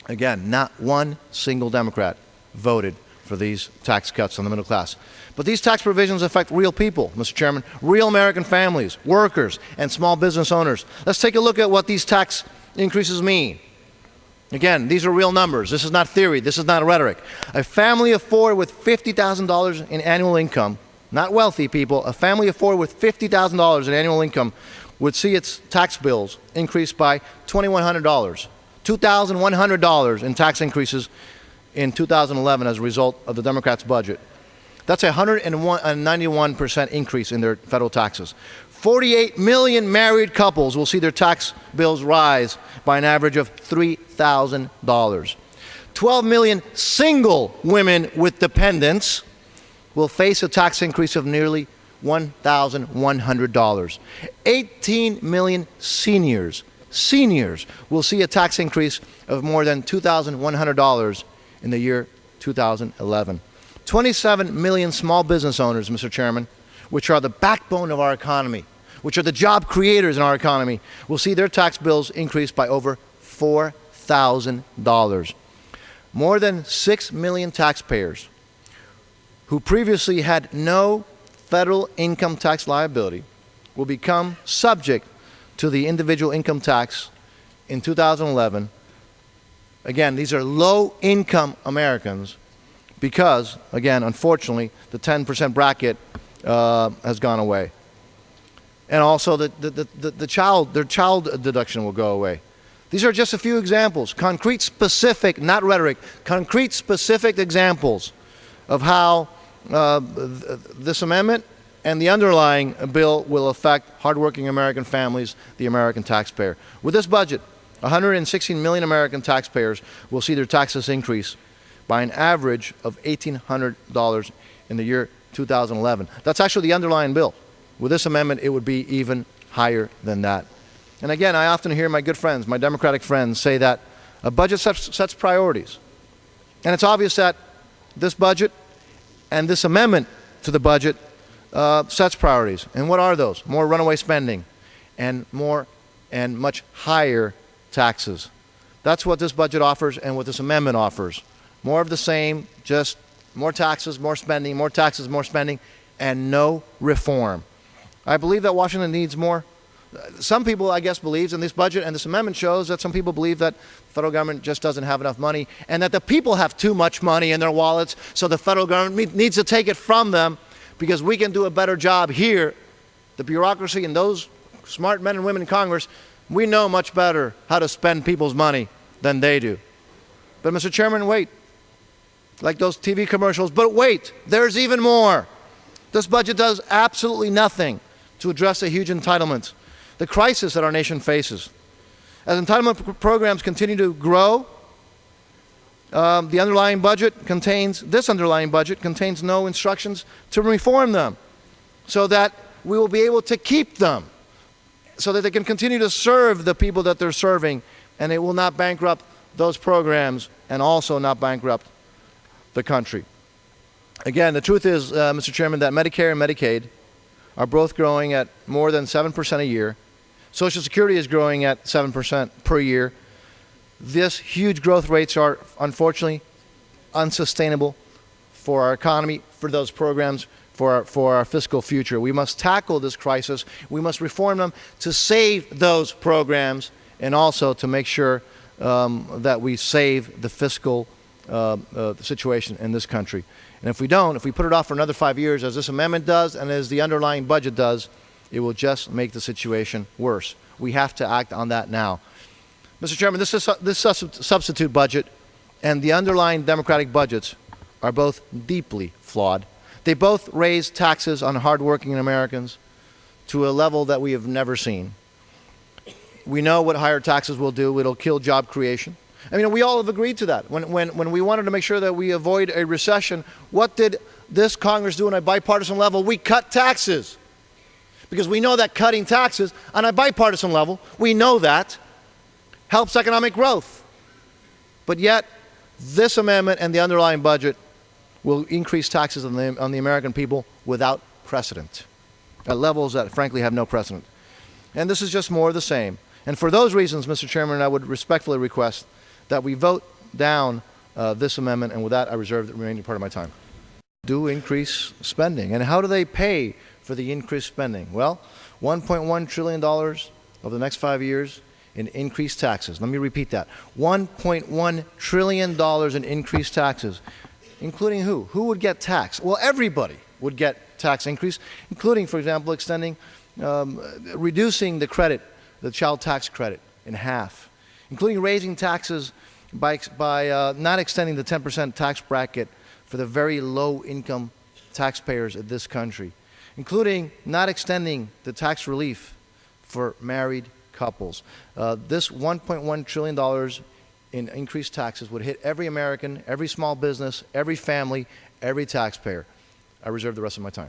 Again, not one single Democrat voted for these tax cuts on the middle class. But these tax provisions affect real people, Mr. Chairman, real American families, workers, and small business owners. Let's take a look at what these tax increases mean. Again, these are real numbers. This is not theory. This is not rhetoric. A family of four with $50,000 in annual income, not wealthy people, a family of four with $50,000 in annual income would see its tax bills increase by $2,100. $2,100 in tax increases in 2011 as a result of the Democrats' budget. That's a 191% increase in their federal taxes. 48 million married couples will see their tax bills rise by an average of $3,000. 12 million single women with dependents will face a tax increase of nearly $1,100. 18 million seniors will see a tax increase of more than $2,100 in the year 2011. 27 million small business owners, Mr. Chairman, which are the backbone of our economy, which are the job creators in our economy, will see their tax bills increase by over $4,000. More than 6 million taxpayers who previously had no federal income tax liability will become subject to the individual income tax in 2011. Again, these are low-income Americans because, again, unfortunately, the 10% bracket has gone away. And also their child deduction will go away. These are just a few examples, concrete, specific, not rhetoric, concrete, specific examples of how this amendment and the underlying bill will affect hardworking American families, the American taxpayer. With this budget, 116 million American taxpayers will see their taxes increase by an average of $1,800 in the year 2011. That's actually the underlying bill. With this amendment, it would be even higher than that. And again, I often hear my good friends, my Democratic friends, say that a budget sets priorities. And it's obvious that this budget and this amendment to the budget sets priorities. And what are those? More runaway spending and more and much higher taxes. That's what this budget offers and what this amendment offers. More of the same, just more taxes, more spending, more taxes, more spending, and no reform. I believe that Washington needs more. Some people, I guess, believes in this budget, and this amendment shows that some people believe that the federal government just doesn't have enough money and that the people have too much money in their wallets, so the federal government needs to take it from them because we can do a better job here. The bureaucracy and those smart men and women in Congress, we know much better how to spend people's money than they do. But Mr. Chairman, wait. Like those TV commercials, but wait, there's even more. This budget does absolutely nothing to address the huge entitlements, the crisis that our nation faces. As entitlement programs continue to grow, this underlying budget contains no instructions to reform them so that we will be able to keep them, so that they can continue to serve the people that they're serving, and it will not bankrupt those programs and also not bankrupt the country. Again, the truth is, Mr. Chairman, that Medicare and Medicaid are both growing at more than 7% a year. Social Security is growing at 7% per year. These huge growth rates are unfortunately unsustainable for our economy, for those programs, for our fiscal future. We must tackle this crisis. We must reform them to save those programs and also to make sure that we save the fiscal situation in this country. And if we don't, if we put it off for another 5 years, as this amendment does and as the underlying budget does, it will just make the situation worse. We have to act on that now. Mr. Chairman, this substitute budget and the underlying Democratic budgets are both deeply flawed. They both raise taxes on hardworking Americans to a level that we have never seen. We know what higher taxes will do. It'll kill job creation. I mean, we all have agreed to that. When we wanted to make sure that we avoid a recession, what did this Congress do on a bipartisan level? We cut taxes. Because we know that cutting taxes on a bipartisan level, we know that, helps economic growth. But yet, this amendment and the underlying budget will increase taxes on the American people without precedent, at levels that frankly have no precedent. And this is just more of the same. And for those reasons, Mr. Chairman, I would respectfully request that we vote down this amendment, and with that, I reserve the remaining part of my time. Do increase spending. And how do they pay for the increased spending? Well, $1.1 trillion over the next 5 years in increased taxes. Let me repeat that. $1.1 trillion in increased taxes. Including who? Who would get taxed? Well, everybody would get tax increase, including, for example, reducing the child tax credit in half, including raising taxes by not extending the 10% tax bracket for the very low-income taxpayers of this country, including not extending the tax relief for married couples. This $1.1 trillion in increased taxes would hit every American, every small business, every family, every taxpayer. I reserve the rest of my time.